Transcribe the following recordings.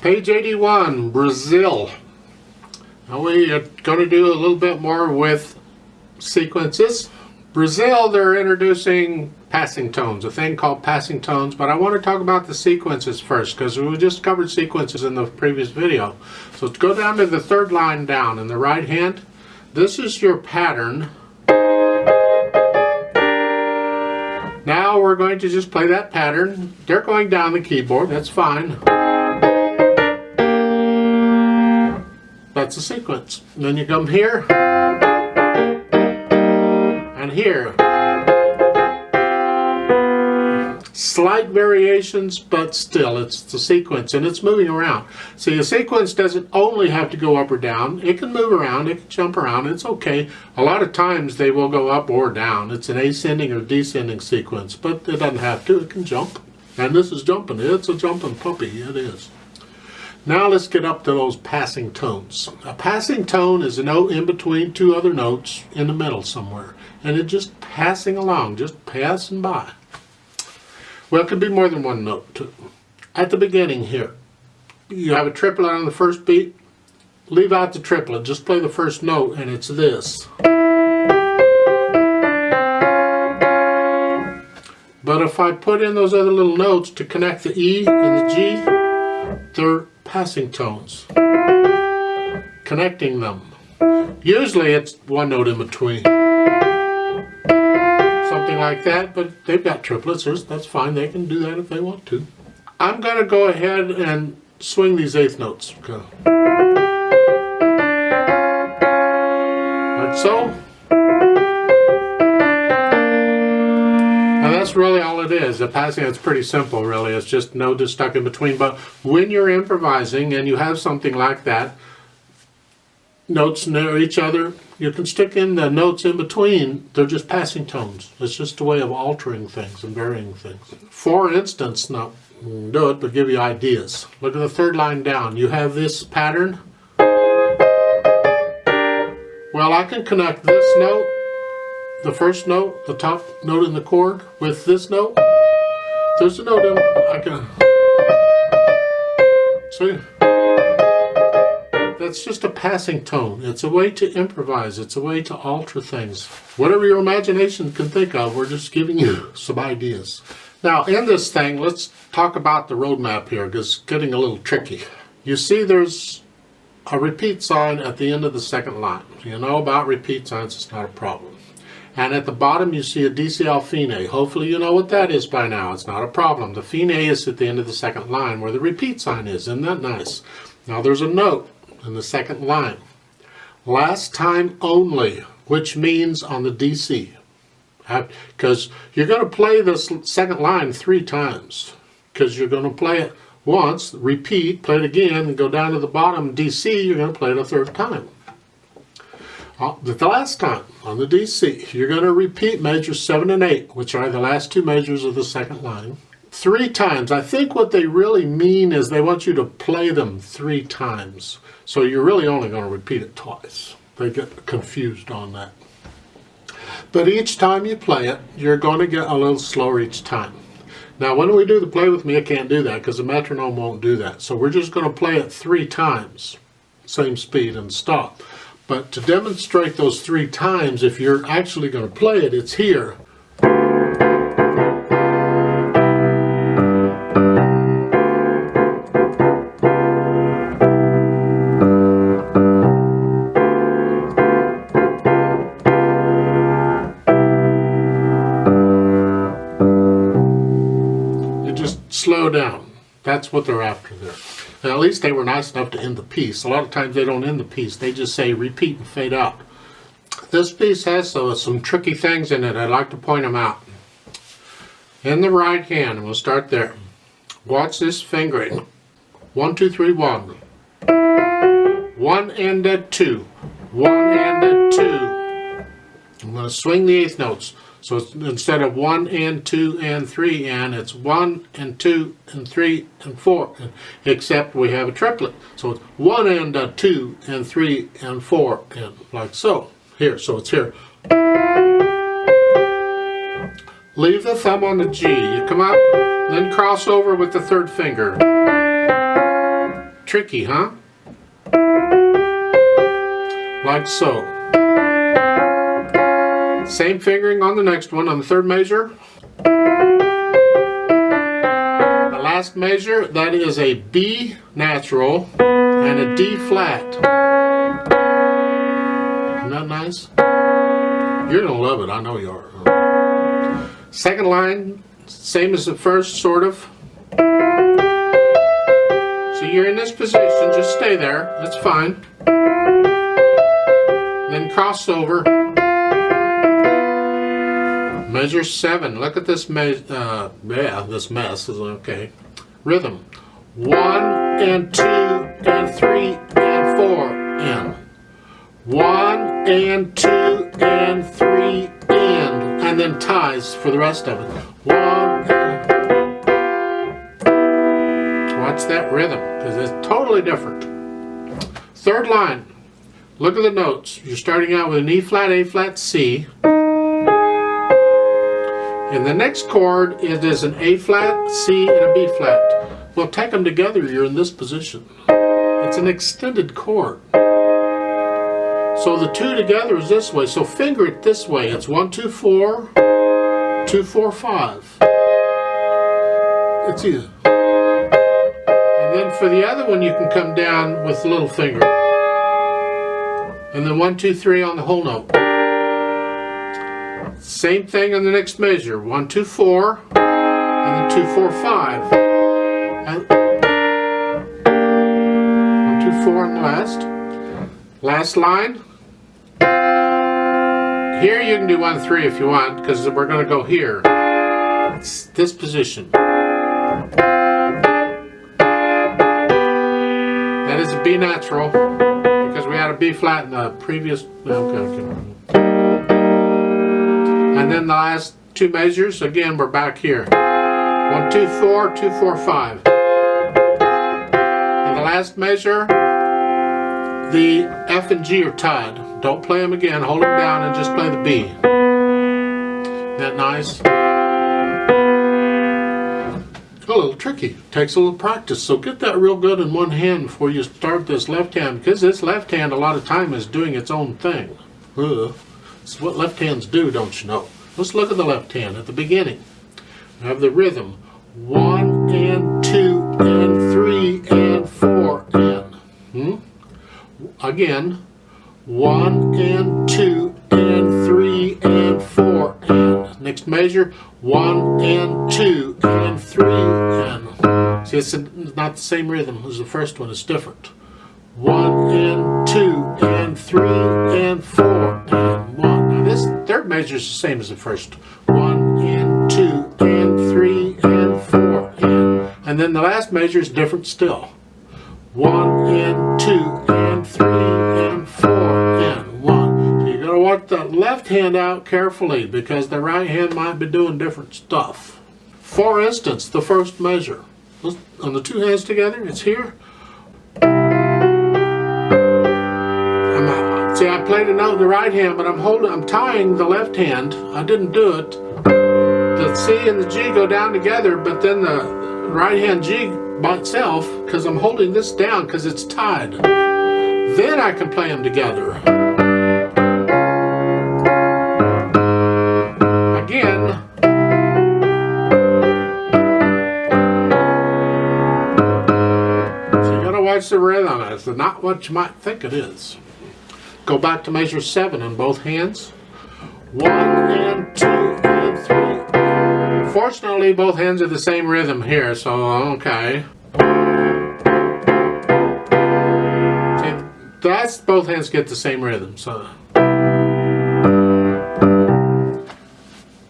Page 81, Brazil. Now we are going to do a little bit more with sequences. Brazil, they're introducing passing tones, a thing called passing tones, but I want to talk about the sequences first because we just covered sequences in the previous video. So go down to the third line down in the right hand. This is your pattern. Now we're going to just play that pattern. They're going down the keyboard, that's fine. That's a sequence. And then you come here and here. Slight variations, but still it's the sequence and it's moving around. See, a sequence doesn't only have to go up or down. It can move around, it can jump around, it's okay. A lot of times they will go up or down. It's an ascending or descending sequence, but it doesn't have to, it can jump. And this is jumping, it's a jumping puppy, it is. Now let's get up to those passing tones. A passing tone is a note in between two other notes in the middle somewhere. And it's just passing along, just passing by. Well, it could be more than one note too. At the beginning here, you have a triplet on the first beat. Leave out the triplet, just play the first note and it's this. But if I put in those other little notes to connect the E and the G, they're passing tones. Connecting them. Usually it's one note in between. Something like that, but they've got triplets, that's fine, they can do that if they want to. I'm going to go ahead and swing these eighth notes. Okay. Like so. And that's really all it is. The passing, it's pretty simple really, it's just notes stuck in between, but when you're improvising and you have something like that, notes near each other, you can stick in the notes in between. They're just passing tones. It's just a way of altering things and varying things. For instance, not do it, but give you ideas. Look at the third line down. You have this pattern. Well, I can connect this note, the first note, the top note in the chord, with this note. There's a note in, I can, see? That's just a passing tone. It's a way to improvise. It's a way to alter things. Whatever your imagination can think of, we're just giving you some ideas. Now, in this thing, let's talk about the roadmap here, because it's getting a little tricky. You see there's a repeat sign at the end of the second line. You know about repeat signs, it's not a problem. And at the bottom you see a DCL fine. Hopefully you know what that is by now. It's not a problem. The fine is at the end of the second line where the repeat sign is. Isn't that nice? Now there's a note in the second line. Last time only, which means on the DC. Because you're going to play this second line 3 times. Because you're going to play it once, repeat, play it again, and go down to the bottom DC, you're going to play it a 3rd time. The last time on the DC, you're going to repeat measures 7 and 8, which are the last 2 measures of the second line. 3 times. I think what they really mean is they want you to play them 3 times. So you're really only going to repeat it twice. They get confused on that. But each time you play it, you're going to get a little slower each time. Now when we do the play with me, I can't do that because the metronome won't do that. So we're just going to play it 3 times, same speed, and stop. But to demonstrate those 3 times, if you're actually going to play it, it's here. Slow down. That's what they're after there. And at least they were nice enough to end the piece. A lot of times they don't end the piece. They just say repeat and fade out. This piece has some tricky things in it. I'd like to point them out. In the right hand, and we'll start there. Watch this fingering. 1, 2, 3, 1. 1 and a 2. 1 and a 2. I'm going to swing the 8th notes. So it's, instead of 1 and 2 and 3 and, it's 1 and 2 and 3 and 4, except we have a triplet. So it's 1 and a 2 and 3 and 4 and like so. Here, so it's here. Leave the thumb on the G. You come up, then cross over with the 3rd finger. tricky, huh? Like so. Same fingering on the next one, on the third measure. The last measure, that is a B natural and a D flat. Isn't that nice? You're gonna love it, I know you are. Second line, same as the first, sort of. So you're in this position, just stay there, that's fine. Then cross over. Measure 7. Look at this this mess is okay. Rhythm. 1 and 2 and 3 and 4 and 1 and 2 and 3 and then ties for the rest of it. 1 and... Watch that rhythm, because it's totally different. Third line. Look at the notes. You're starting out with an E flat, A flat, C. And the next chord is an A flat, C, and a B flat. Well, take them together, you're in this position. It's an extended chord. So the two together is this way. So finger it this way. It's 1, 2, 4, 2, 4, 5. It's easy. And then for the other one, you can come down with the little finger. And then 1, 2, 3 on the whole note. Same thing on the next measure. 1, 2, 4, and then 2, 4, 5. And 1, 2, 4 on the last. Last line. Here you can do 1, 3 if you want, because we're going to go here. It's this position. That is a B natural, because we had a B flat in the previous. Okay. And then the last two measures, again, we're back here. 1, 2, 4, 2, 4, 5. And the last measure, the F and G are tied. Don't play them again, hold them down and just play the B. Isn't that nice? A little tricky, takes a little practice. So get that real good in one hand before you start this left hand, because this left hand a lot of time is doing its own thing. It's what left hands do, don't you know? Let's look at the left hand at the beginning. We have the rhythm. 1 and 2 and 3 and 4 and. Again. 1 and 2 and 3 and 4 and. Next measure. 1 and 2 and 3 and. See, it's not the same rhythm as the first one. It's different. 1 and 2 and 3 and 4 and 1. Now this third measure is the same as the first. 1 and 2 and 3 and 4 and then the last measure is different still. 1 and 2 and 3 and 4 and 1. So you gotta watch that left hand out carefully, because the right hand might be doing different stuff. For instance, the first measure. On the two hands together, it's here. See, I played a note in the right hand, but I'm tying the left hand. I didn't do it. The C and the G go down together, but then the right hand G by itself, because I'm holding this down because it's tied. Then I can play them together. Again. So you gotta watch the rhythm. It's not what you might think it is. Go back to measure 7 on both hands. 1 and 2 and 3. Fortunately, both hands are the same rhythm here, so okay. See, that's both hands get the same rhythm. So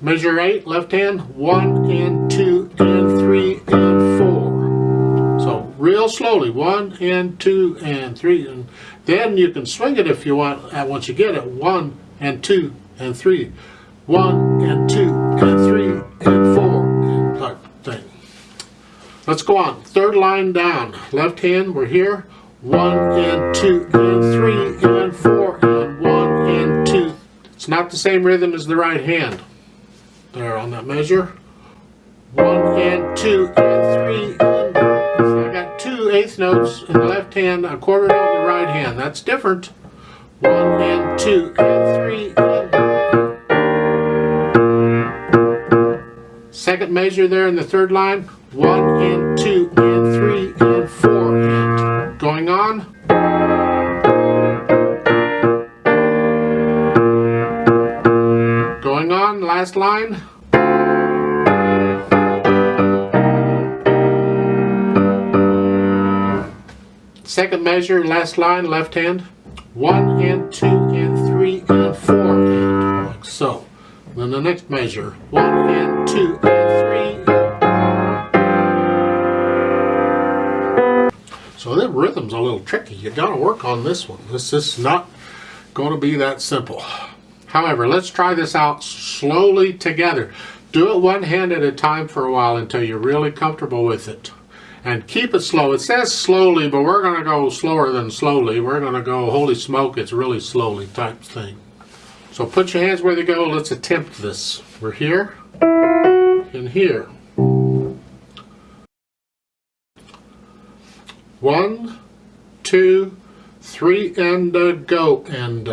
measure 8, left hand. 1 and 2 and 3 and 4. So real slowly. 1 and 2 and 3 and. Then you can swing it if you want, once you get it. 1 and 2 and 3. 1 and 2 and 3 and 4 and type thing. Let's go on. Third line down. Left hand, we're here. 1 and 2 and 3 and 4 and 1 and 2. It's not the same rhythm as the right hand. There on that measure. 1 and 2 and 3 and. So I got 2 eighth notes in the left hand, a quarter note in the right hand. That's different. 1 and 2 and 3 and... Second measure there in the third line. 1 and 2 and 3 and 4 and... Going on. Going on, last line. Second measure, last line, left hand. 1 and 2 and 3 and 4 and like so. Then the next measure. 1 and 2 and 3. So the rhythm's a little tricky. You gotta work on this one. This is not going to be that simple. However, let's try this out slowly together. Do it one hand at a time for a while until you're really comfortable with it. And keep it slow. It says slowly, but we're going to go slower than slowly. We're going to go, holy smoke, it's really slowly type thing. So put your hands where they go. Let's attempt this. We're here and here. 1, 2, 3, and go. And...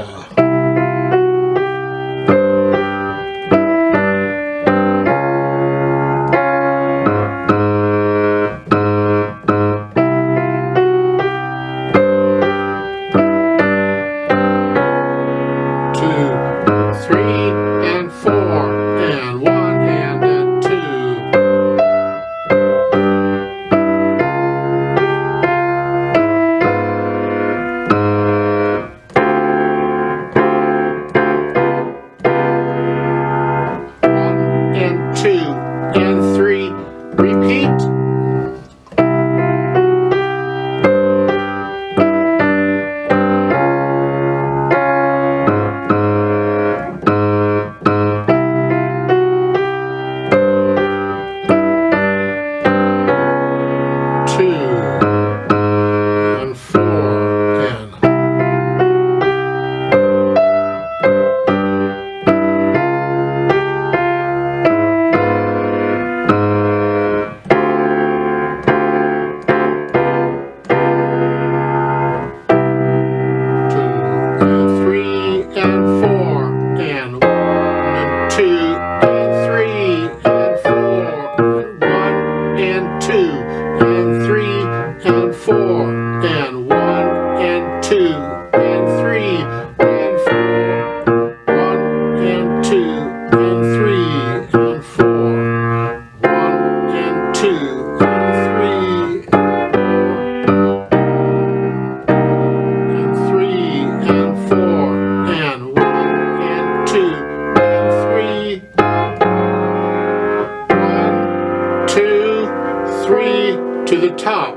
3 to the top.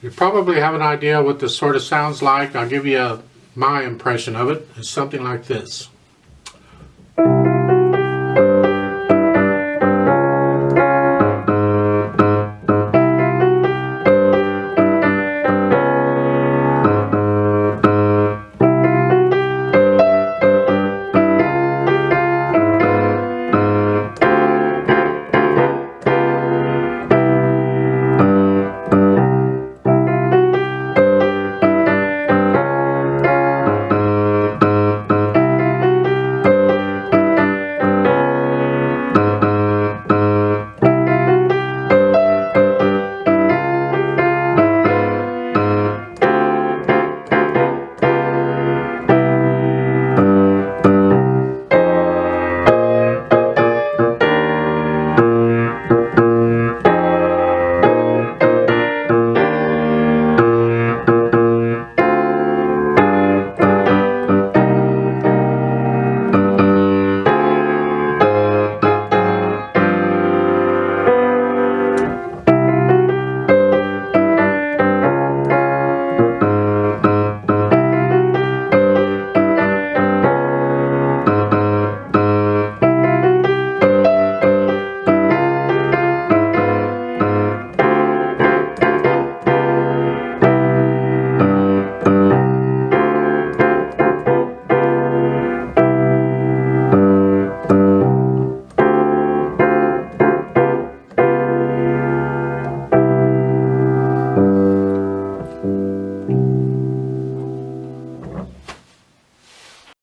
You probably have an idea what this sort of sounds like. I'll give you my impression of it. It's something like this.